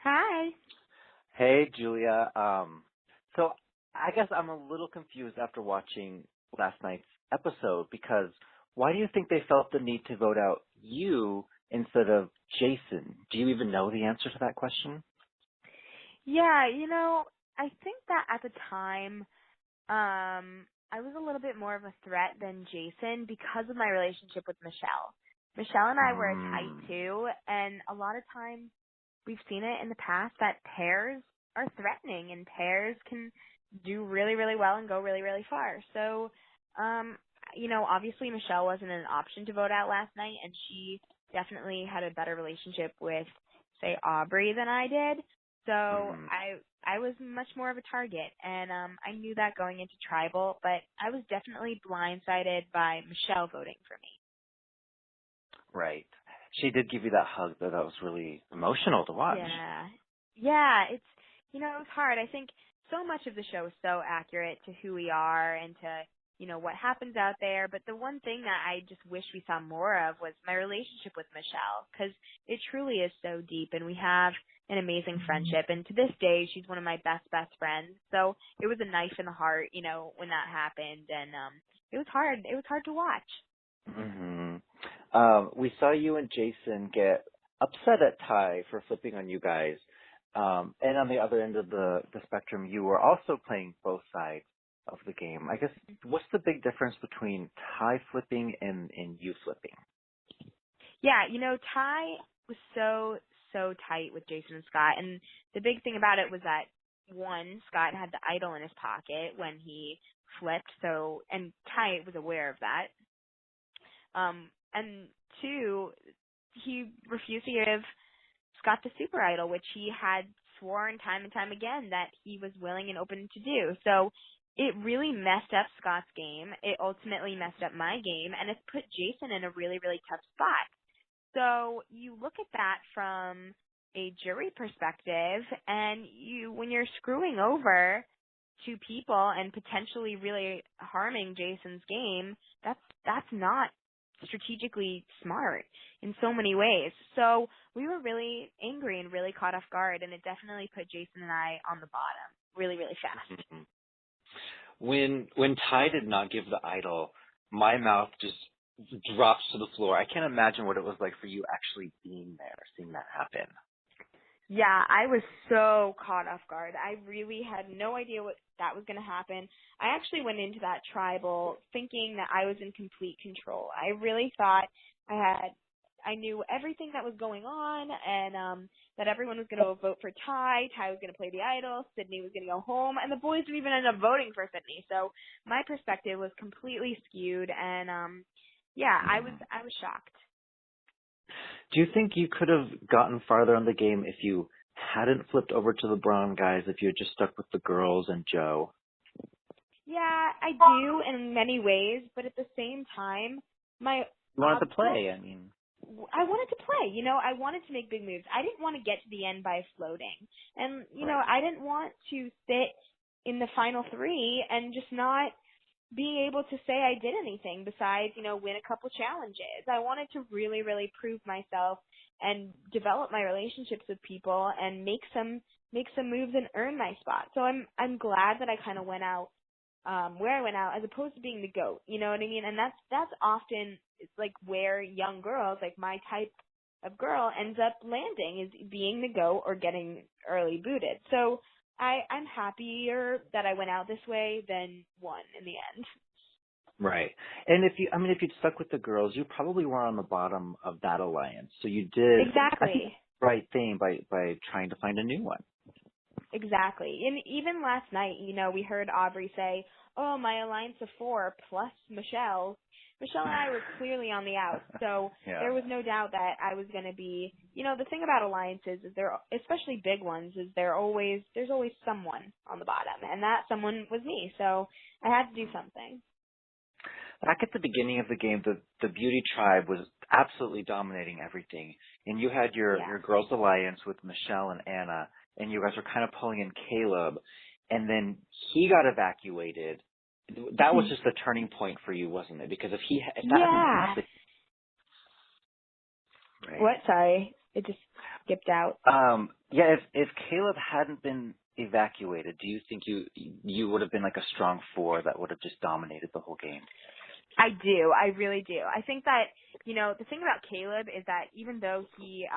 Hi. Hey, Julia. So I guess I'm a little confused after watching last night's episode because why do you think they felt the need to vote out you instead of Jason? Do you even know the answer to that question? Yeah, I think that at the time, I was a little bit more of a threat than Jason because of my relationship with Michelle. Michelle and I were tight Hmm. too, and a lot of times we've seen it in the past that pairs are threatening and pairs can do really, really well and go really, really far. So, obviously Michelle wasn't an option to vote out last night, and she definitely had a better relationship with, say, Aubrey than I did. So Hmm. I was much more of a target, and I knew that going into tribal, but I was definitely blindsided by Michelle voting for me. Right. She did give you that hug, though. That was really emotional to watch. Yeah. Yeah, it's hard. I think so much of the show is so accurate to who we are and to, what happens out there. But the one thing that I just wish we saw more of was my relationship with Michelle, because it truly is so deep and we have an amazing friendship. And to this day, she's one of my best friends. So it was a knife in the heart, when that happened. And, it was hard. It was hard to watch. Hmm. We saw you and Jason get upset at Ty for flipping on you guys. And on the other end of the spectrum, you were also playing both sides of the game. I guess, what's the big difference between Ty flipping and you flipping? Yeah, Ty was so tight with Jason and Scott, and the big thing about it was that one, Scott had the idol in his pocket when he flipped, and Ty was aware of that. And two, he refused to give Scott the super idol, which he had sworn time and time again that he was willing and open to do. So it really messed up Scott's game. It ultimately messed up my game, and it's put Jason in a really, really tough spot. So you look at that from a jury perspective, and when you're screwing over two people and potentially really harming Jason's game, that's not strategically smart in so many ways. So we were really angry and really caught off guard, and it definitely put Jason and I on the bottom really, really fast. Mhm. When Ty did not give the idol, my mouth just drops to the floor. I can't imagine what it was like for you actually being there, seeing that happen. Yeah, I was so caught off guard. I really had no idea what that was going to happen. I actually went into that tribal thinking that I was in complete control. I really thought I knew everything that was going on, and that everyone was going to vote for Ty. Ty was going to play the idol. Sydney was going to go home, and the boys didn't even end up voting for Sydney. So my perspective was completely skewed, and yeah, Hmm. I was shocked. Do you think you could have gotten farther in the game if you hadn't flipped over to the brown guys, if you had just stuck with the girls and Joe? Yeah, I do in many ways, but at the same time, my You wanted to object, play, I mean. I wanted to play, I wanted to make big moves. I didn't want to get to the end by floating. And, Right. I didn't want to sit in the final three and just not being able to say I did anything besides, win a couple challenges. I wanted to really, really prove myself and develop my relationships with people and make some moves and earn my spot. So I'm glad that I kind of went out where I went out as opposed to being the GOAT. You know what I mean? And that's often like where young girls, like my type of girl, ends up landing, is being the GOAT or getting early booted. So I'm happier that I went out this way than won in the end. Right. And if you'd stuck with the girls, you probably were on the bottom of that alliance. So you did, I think, Exactly. the right thing by trying to find a new one. Exactly. And even last night, we heard Aubrey say, oh, my alliance of 4 plus Michelle. Michelle and I were clearly on the out. So Yeah. there was no doubt that I was going to be, the thing about alliances is especially big ones, is there's always someone on the bottom. And that someone was me. So I had to do something. Back at the beginning of the game, the Beauty Tribe was absolutely dominating everything. And you had Yeah. your girls' alliance with Michelle and Anna, and you guys were kind of pulling in Caleb. And then he got evacuated. That was just the turning point for you, wasn't it? Because if that hadn't Yeah. happened, right? What? Sorry. It just skipped out. Yeah, if Caleb hadn't been evacuated, do you think you would have been like a strong four that would have just dominated the whole game? I do. I really do. I think that, the thing about Caleb is that even though he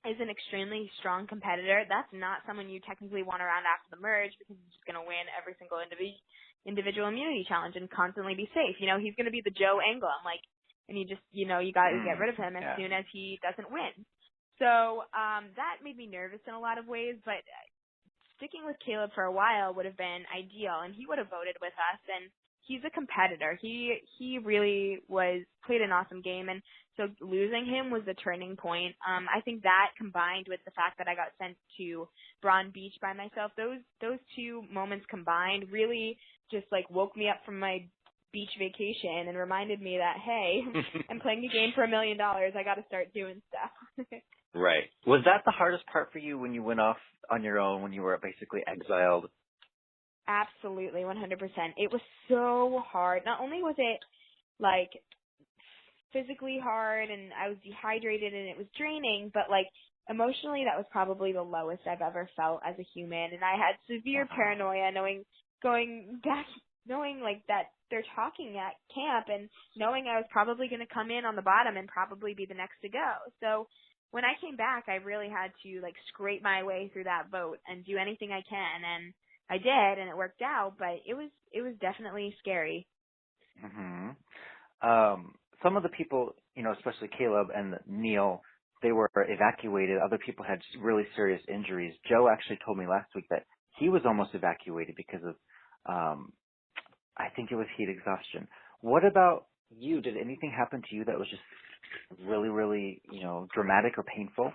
is an extremely strong competitor, that's not someone you technically want around after the merge because he's just going to win every single individual immunity challenge and constantly be safe. He's going to be the Joe Anglim, and you just, you got to get rid of him as soon as he doesn't win. So that made me nervous in a lot of ways, but sticking with Caleb for a while would have been ideal, and he would have voted with us, and he's a competitor. He really played an awesome game, and so losing him was the turning point. I think that combined with the fact that I got sent to Braun Beach by myself, those two moments combined really just woke me up from my beach vacation and reminded me that, hey, I'm playing a game for $1 million. I got to start doing stuff. Right. Was that the hardest part for you when you went off on your own, when you were basically exiled? Absolutely, 100%. It was so hard. Not only was it physically hard and I was dehydrated and it was draining, but emotionally that was probably the lowest I've ever felt as a human. And I had severe paranoia knowing that they're talking at camp and knowing I was probably going to come in on the bottom and probably be the next to go. So when I came back, I really had to scrape my way through that vote and do anything I can, and I did, and it worked out, but it was definitely scary. Mhm. Some of the people, especially Caleb and Neil, they were evacuated. Other people had really serious injuries. Joe actually told me last week that he was almost evacuated because of, I think it was heat exhaustion. What about you? Did anything happen to you that was just really, really, dramatic or painful?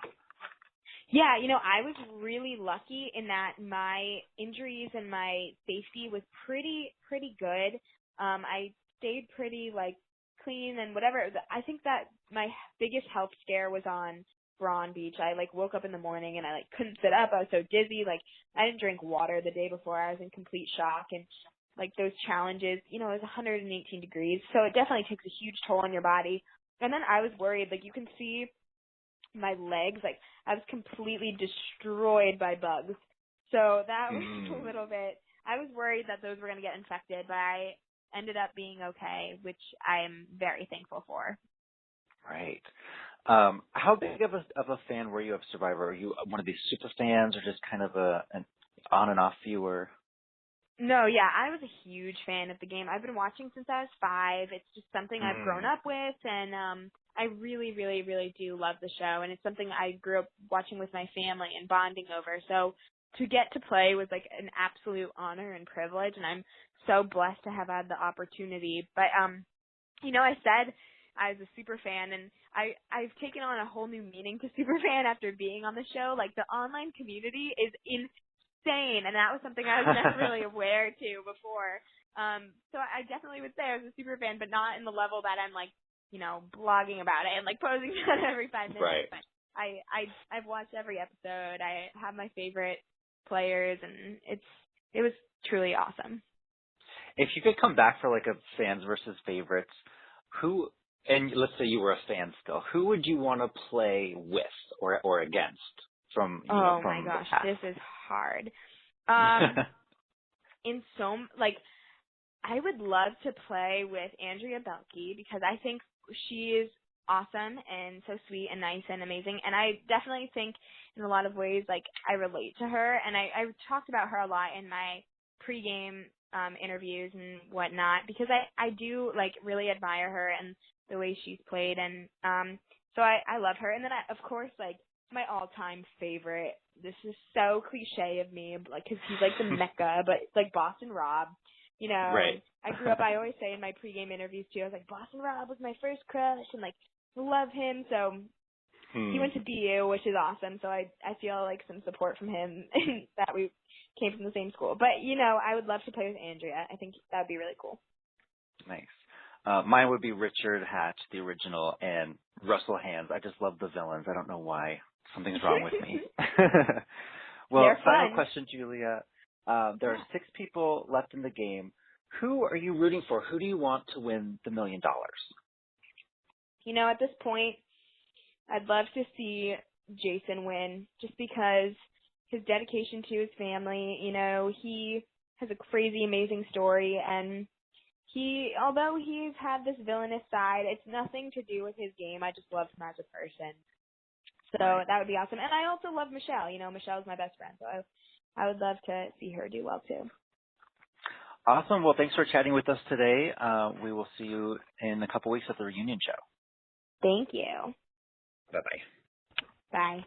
Yeah, I was really lucky in that my injuries and my safety was pretty good. I stayed pretty clean and whatever. I think that my biggest health scare was on Braun Beach. I woke up in the morning and I couldn't sit up. I was so dizzy. I didn't drink water the day before. I was in complete shock, and those challenges, it was 118 degrees, so it definitely takes a huge toll on your body. And then I was worried, you can see my legs, I was completely destroyed by bugs. So that was a little bit, I was worried that those were going to get infected, but I ended up being okay, which I'm very thankful for. Right. How big of a fan were you of Survivor? Are you one of these super fans or just kind of an on and off viewer? No, yeah, I was a huge fan of the game. I've been watching since I was 5. It's just something I've grown up with, and I really, really, really do love the show, and it's something I grew up watching with my family and bonding over. So to get to play was an absolute honor and privilege, and I'm so blessed to have had the opportunity. But I said I was a super fan, and I've taken on a whole new meaning to super fan after being on the show. The online community is insane, and that was something I was never really aware to before. So I definitely would say I was a super fan, but not in the level that I'm blogging about it and posting about it every 5 minutes. Right. But I've watched every episode. I have my favorite players, and it was truly awesome. If you could come back for a fans versus favorites, and let's say you were a fan still, who would you want to play with or against from Oh from my gosh, the past? this is hard. I would love to play with Andrea Belke because I think she is awesome and so sweet and nice and amazing. And I definitely think in a lot of ways, I relate to her. And I talked about her a lot in my pregame interviews and whatnot because I do, really admire her and the way she's played. And so I love her. And then, of course, my all-time favorite, this is so cliche of me, because he's the Mecca, but it's Boston Rob. Right. I grew up, I always say in my pregame interviews too, I was Boston Rob was my first crush and love him. So he went to BU, which is awesome. So I feel some support from him that we came from the same school. But, I would love to play with Andrea. I think that would be really cool. Nice. Mine would be Richard Hatch, the original, and Russell Hands. I just love the villains. I don't know why. Something's wrong with me. Well, final question, Julia. There are 6 people left in the game. Who are you rooting for? Who do you want to win the $1 million? At this point, I'd love to see Jason win just because his dedication to his family, you know, he has a crazy, amazing story, and although he's had this villainous side, it's nothing to do with his game. I just love him as a person. So Right. that would be awesome. And I also love Michele. You know, Michelle's my best friend, so I would love to see her do well too. Awesome. Well, thanks for chatting with us today. We will see you in a couple weeks at the reunion show. Thank you. Bye-bye. Bye.